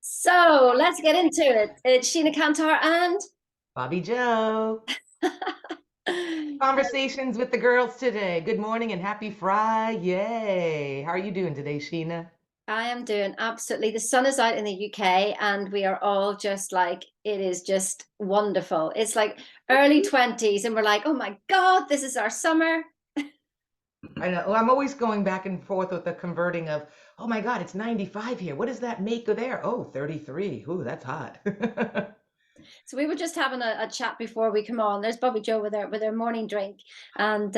So let's get into it. It's Sheena Kantar and Bobby Joe. Conversations with the girls today. Good morning and happy Friday. How are you doing today, Sheena? I am doing absolutely. The sun is out in the UK and we are all just like, it is just wonderful. It's like early 20s and we're like, oh my God, this is our summer. I know. I'm always going back and forth with the converting of, oh my God, it's 95 here. What does that make of there? Oh, 33. Ooh, that's hot. So we were just having a chat before we come on. There's Bobbi Jo with her morning drink. And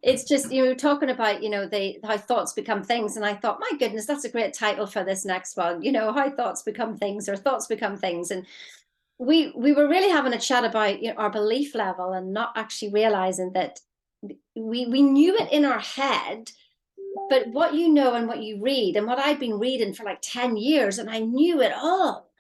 it's just, talking about, the how thoughts become things. And I thought, my goodness, that's a great title for this next one, how thoughts become things or thoughts become things. And we were really having a chat about our belief level and not actually realizing that we knew it in our head, but what you know and what you read and what I've been reading for like 10 years and I knew it all,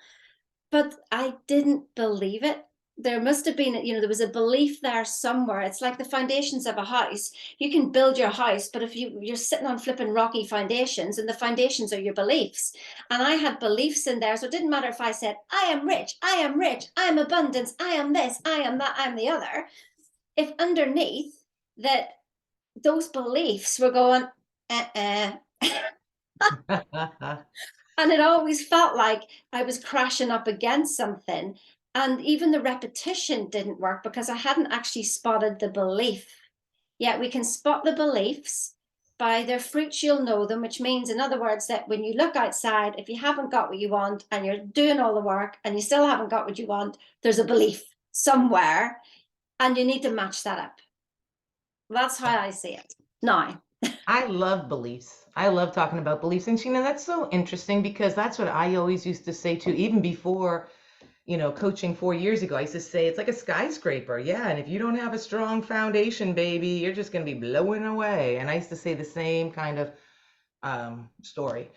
but I didn't believe it. There must have been, there was a belief there somewhere. It's like the foundations of a house. You can build your house, but if you're sitting on flipping rocky foundations, and the foundations are your beliefs. And I had beliefs in there, so it didn't matter if I said, I am rich, I am rich, I am abundance, I am this, I am that, I am the other. If underneath that those beliefs were going, uh-uh. And it always felt like I was crashing up against something. And even the repetition didn't work because I hadn't actually spotted the belief. Yet we can spot the beliefs by their fruits, you'll know them, which means, in other words, that when you look outside, if you haven't got what you want and you're doing all the work and you still haven't got what you want, there's a belief somewhere and you need to match that up. That's how I see it. Now, I love beliefs. I love talking about beliefs. And Sheena, that's so interesting because that's what I always used to say too, even before coaching 4 years ago, I used to say it's like a skyscraper. Yeah. And if you don't have a strong foundation, baby, you're just going to be blowing away. And I used to say the same kind of story.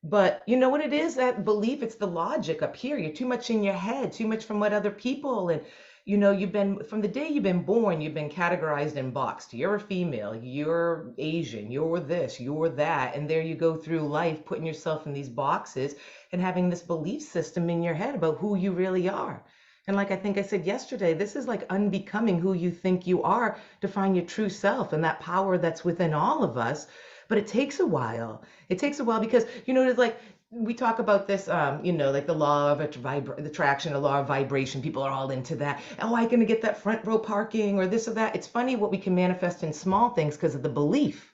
But you know what it is? That belief, it's the logic up here. You're too much in your head, too much from what other people. And, you've been, from the day you've been born, you've been categorized and boxed. You're a female, you're Asian, you're this, you're that. And there you go through life, putting yourself in these boxes and having this belief system in your head about who you really are. And like I think I said yesterday, this is like unbecoming who you think you are to find your true self and that power that's within all of us. But it takes a while. It takes a while because, it's like we talk about this, like the law of attraction, the law of vibration. People are all into that. Oh, I'm going to get that front row parking or this or that. It's funny what we can manifest in small things because of the belief.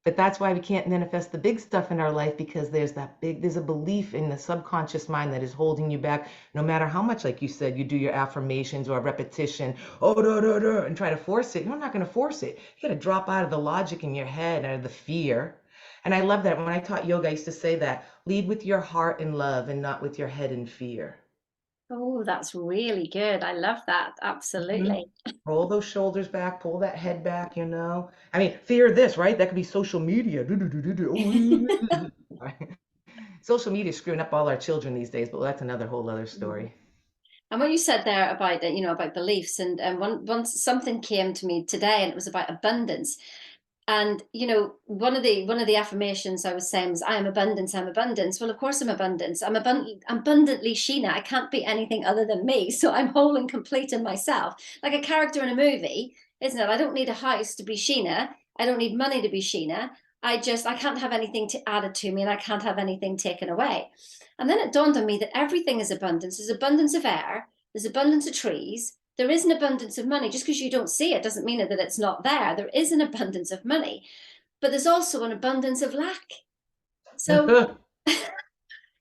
But that's why we can't manifest the big stuff in our life because there's a belief in the subconscious mind that is holding you back. No matter how much, like you said, you do your affirmations or a repetition, oh, da, da, da, and try to force it. You're not going to force it. You got to drop out of the logic in your head or the fear. And I love that. When I taught yoga, I used to say that lead with your heart and love and not with your head and fear. oh, that's really good. I love that. Mhm. Absolutely. Roll those shoulders back, pull that head back. I mean, fear this, right? That could be social media. Do, do, do, do, do. Right? Social media is screwing up all our children these days, but that's another whole other story. And what you said there about about beliefs, and once something came to me today, and it was about abundance. And one of the affirmations I was saying was, "I am abundance. I'm abundance." Well, of course, I'm abundance. I'm abundantly Sheena. I can't be anything other than me. So I'm whole and complete in myself, like a character in a movie, isn't it? I don't need a house to be Sheena. I don't need money to be Sheena. I can't have anything to added to me, and I can't have anything taken away. And then it dawned on me that everything is abundance. There's abundance of air. There's abundance of trees. There is an abundance of money. Just because you don't see it doesn't mean that it's not there. There is an abundance of money, but there's also an abundance of lack. So it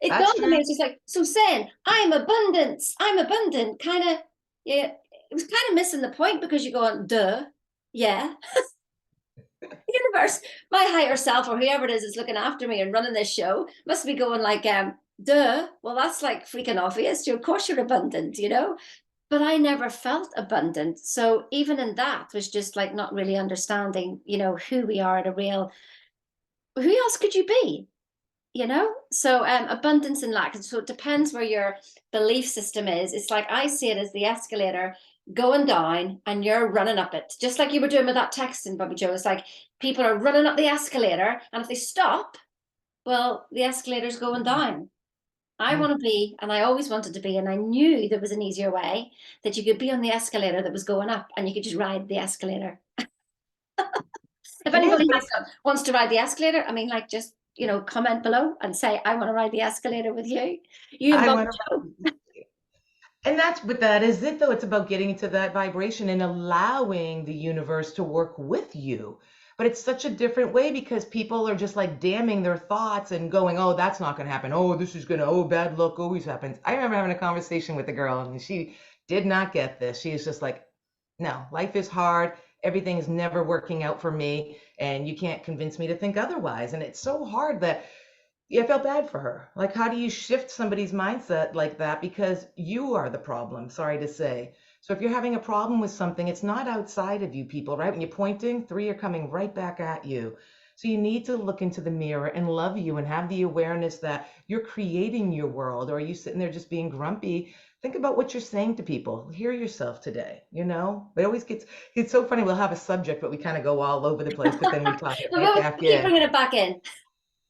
That's dawned on me, true. it's just like, so saying, I'm abundance, I'm abundant, kind of, yeah, it was kind of missing the point because you're going, duh, yeah. The universe, my higher self or whoever it is looking after me and running this show must be going like, duh, well, that's like freaking obvious. Of course you're abundant. But I never felt abundant. So even in that was just like not really understanding, who we are at a real, who else could you be? So abundance and lack. So it depends where your belief system is. It's like I see it as the escalator going down and you're running up it, just like you were doing with that texting, Bobbi Jo. It's like people are running up the escalator, and if they stop, Well, the escalator's going Mm, down. I mm. want to be, and I always wanted to be, and I knew there was an easier way that you could be on the escalator that was going up and you could just ride the escalator. If It is, anybody but has wants to ride the escalator, I mean, like, just, comment below and say, I want to ride the escalator with you. You and I Bobby want Joe. to. And but that is it though. It's about getting into that vibration and allowing the universe to work with you. But it's such a different way because people are just like damning their thoughts and going, oh, that's not going to happen. Oh, this is going to, oh, bad luck always happens. I remember having a conversation with a girl and she did not get this. She is just like, no, life is hard. Everything is never working out for me. And you can't convince me to think otherwise. And it's so hard that, yeah, I felt bad for her. Like, how do you shift somebody's mindset like that? Because you are the problem, sorry to say. So if you're having a problem with something, it's not outside of you, people, right? When you're pointing, three are coming right back at you. So you need to look into the mirror and love you and have the awareness that you're creating your world. Or are you sitting there just being grumpy? Think about what you're saying to people. Hear yourself today, you know? It always it's so funny. We'll have a subject, but we kind of go all over the place, but then we talk it right We'll back keep in. bringing it back in.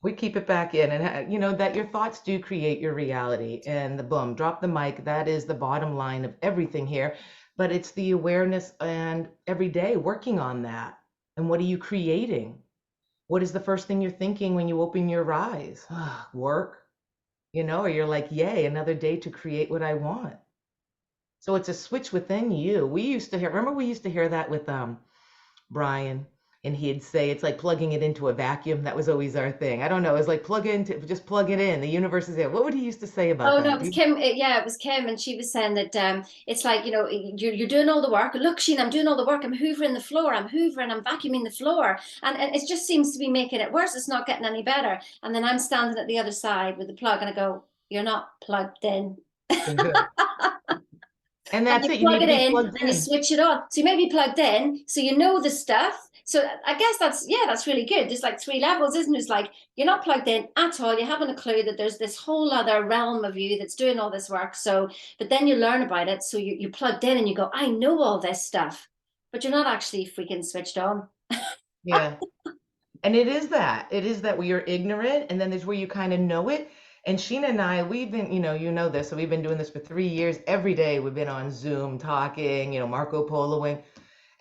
We keep it back in, and you know that your thoughts do create your reality. And the boom, drop the mic. That is the bottom line of everything here. But it's the awareness and every day working on that. And what are you creating? What is the first thing you're thinking when you open your eyes? Ah, work, or you're like, yay, another day to create what I want. So it's a switch within you. We used to hear, remember we used to hear that with Brian, and he'd say it's like plugging it into a vacuum. That was always our thing. I don't know. It's like just plug it in. The universe is there. What would he used to say about Oh no, that? it was Kim. Yeah, it was Kim, and she was saying that it's like, you're doing all the work. Look, Sheen, I'm doing all the work. I'm hoovering the floor. I'm hoovering. I'm vacuuming the floor, and it just seems to be making it worse. It's not getting any better. And then I'm standing at the other side with the plug, and I go, "You're not plugged in." And And that's you it. You plug need to it be in plugged and you in. switch it on. So you may be plugged in, so you know the stuff. So I guess that's really good. There's like three levels, isn't it? It's like you're not plugged in at all. You haven't a clue that there's this whole other realm of you that's doing all this work. So, but then you learn about it. So you plugged in and you go, I know all this stuff, but you're not actually freaking switched on. Yeah. And it is that. It is that we are ignorant, and then there's where you kind of know it. And Sheena and I, we've been, you know this, so we've been doing this for 3 years. Every day we've been on Zoom talking, Marco Poloing.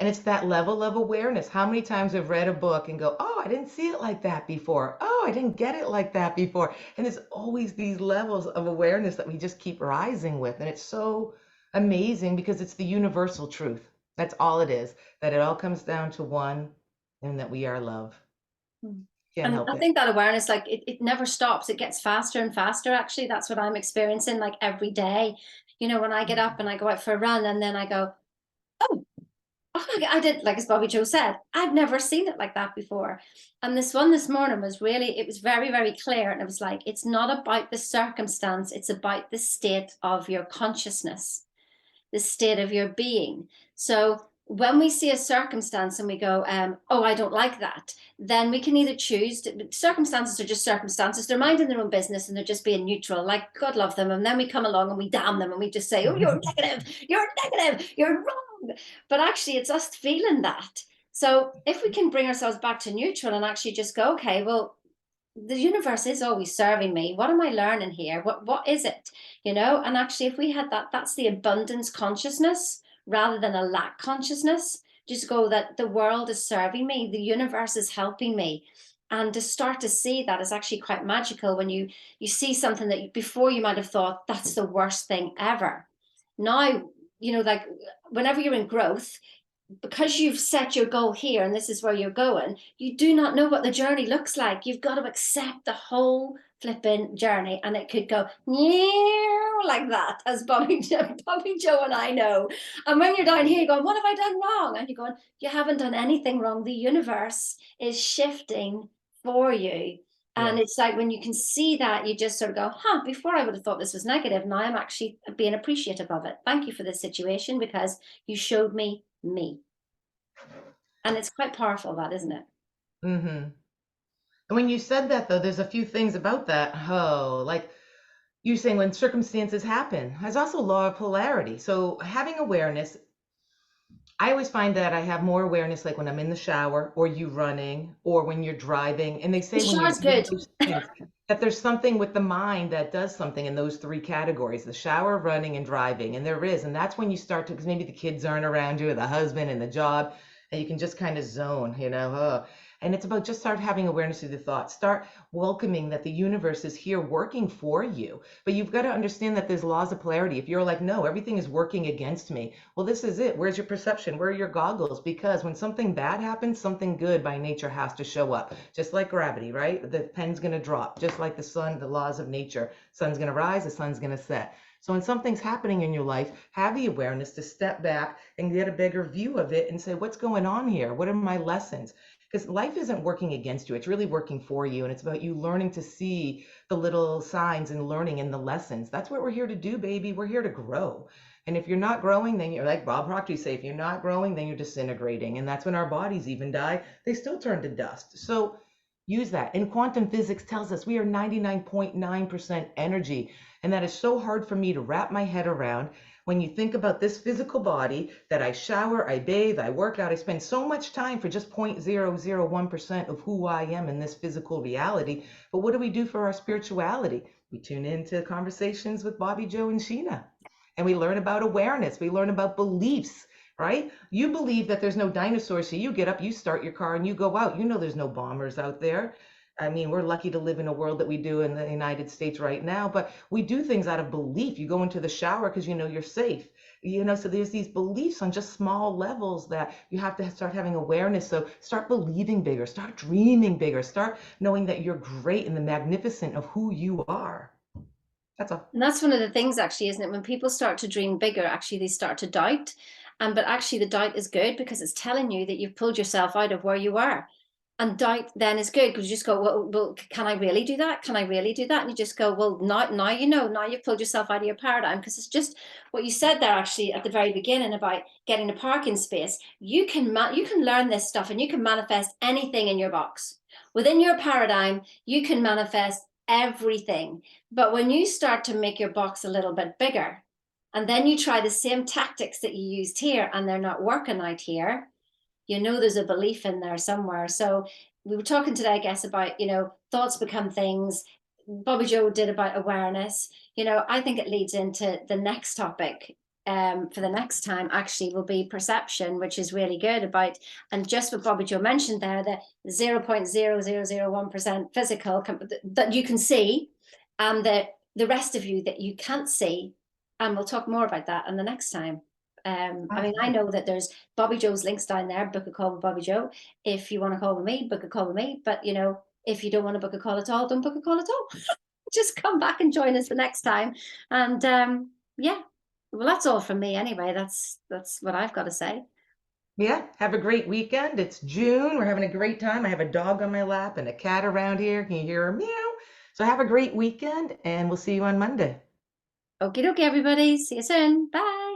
And it's that level of awareness. How many times I've read a book and go, oh, I didn't see it like that before. Oh, I didn't get it like that before. And there's always these levels of awareness that we just keep rising with. And it's so amazing because it's the universal truth. That's all it is, that it all comes down to one, and that we are love. Can't And help I it. think that awareness, like it never stops. It gets faster and faster. Actually, that's what I'm experiencing like every day. When I get up and I go out for a run and then I go, oh, I did, like as Bobby Joe said, I've never seen it like that before. And this one this morning it was very, very clear. And it was like, it's not about the circumstance, it's about the state of your consciousness, the state of your being. So when we see a circumstance and we go, oh, I don't like that, then we can either choose circumstances are just circumstances. They're minding their own business and they're just being neutral, like God love them. And then we come along and we damn them and we just say, oh, you're negative, you're wrong. But actually, it's us feeling that. So if we can bring ourselves back to neutral and actually just go, okay, well, the universe is always serving me. What am I learning here? What is it? And actually, if we had that, that's the abundance consciousness rather than a lack consciousness. Just go that the world is serving me, the universe is helping me. And to start to see that is actually quite magical when you see something that before you might have thought that's the worst thing ever. Now, like whenever you're in growth, because you've set your goal here and this is where you're going, you do not know what the journey looks like. You've got to accept the whole flipping journey, and it could go like that, as Bobby Joe and I know. And when you're down here, you're going, "What have I done wrong?" And you're going, "You haven't done anything wrong. The universe is shifting for you." And Yes. it's like when you can see that, you just sort of go, huh, before I would have thought this was negative. Now I'm actually being appreciative of it. Thank you for this situation because you showed me me. And it's quite powerful, that, isn't it? Mm-hmm. And when you said that, though, there's a few things about that. Oh, like you saying when circumstances happen, there's also law of polarity. So having awareness, I always find that I have more awareness like when I'm in the shower or you running or when you're driving. And they The say when you're shower's doing good. those things that there's something with the mind that does something in those three categories, the shower, running, and driving. And there is. And that's when you start to, because maybe the kids aren't around you or the husband and the job, and you can just kind of zone, And it's about just start having awareness of the thoughts. Start welcoming that the universe is here working for you. But you've got to understand that there's laws of polarity. If you're like, no, everything is working against me, well, this is it. Where's your perception? Where are your goggles? Because when something bad happens, something good by nature has to show up. Just like gravity, right? The pen's going to drop. Just like the sun, the laws of nature. Sun's going to rise, the sun's going to set. So when something's happening in your life, have the awareness to step back and get a bigger view of it and say, what's going on here? What are my lessons? Because life isn't working against you, it's really working for you. And it's about you learning to see the little signs and learning and the lessons. That's what we're here to do, baby. We're here to grow. And if you're not growing, then you're like Bob Proctor say, if you're not growing, then you're disintegrating. And that's when our bodies even die. They still turn to dust. So use that. And quantum physics tells us we are 99.9% energy. And that is so hard for me to wrap my head around when you think about this physical body that I shower, I bathe, I work out, I spend so much time for just 0.001% of who I am in this physical reality. But what do we do for our spirituality? We tune into conversations with Bobbi Jo and Sheena. And we learn about awareness. We learn about beliefs, right? You believe that there's no dinosaurs, so you get up, you start your car, and you go out. You know there's no bombers out there. I mean, we're lucky to live in a world that we do in the United States right now, but we do things out of belief. You go into the shower because you know you're safe. So there's these beliefs on just small levels that you have to start having awareness. So start believing bigger, start dreaming bigger, start knowing that you're great and the magnificent of who you are. That's all. And that's one of the things, actually, isn't it? When people start to dream bigger, actually, they start to doubt. But actually, the doubt is good because it's telling you that you've pulled yourself out of where you are. And doubt then is good because you just go, well, can I really do that? Can I really do that? And you just go, well, now now you've pulled yourself out of your paradigm, because it's just what you said there actually at the very beginning about getting a parking space. You can learn this stuff and you can manifest anything in your box. Within your paradigm, you can manifest everything. But when you start to make your box a little bit bigger, and then you try the same tactics that you used here and they're not working out here, there's a belief in there somewhere. So we were talking today, I guess, about, thoughts become things. Bobbi Jo did about awareness. I think it leads into the next topic, for the next time actually will be perception, which is really good about, and just what Bobbi Jo mentioned there, the 0.0001% physical that you can see, and the rest of you that you can't see. And we'll talk more about that in the next time. I mean, I know that there's Bobbi Jo's links down there. Book a call with Bobbi Jo. If you want to call with me, book a call with me. But if you don't want to book a call at all, don't book a call at all. Just come back and join us the next time. And yeah, well, that's all from me anyway. That's what I've got to say. Yeah, have a great weekend. It's June. We're having a great time. I have a dog on my lap and a cat around here. Can you hear her meow? So have a great weekend, and we'll see you on Monday. Okie dokie, everybody. See you soon. Bye.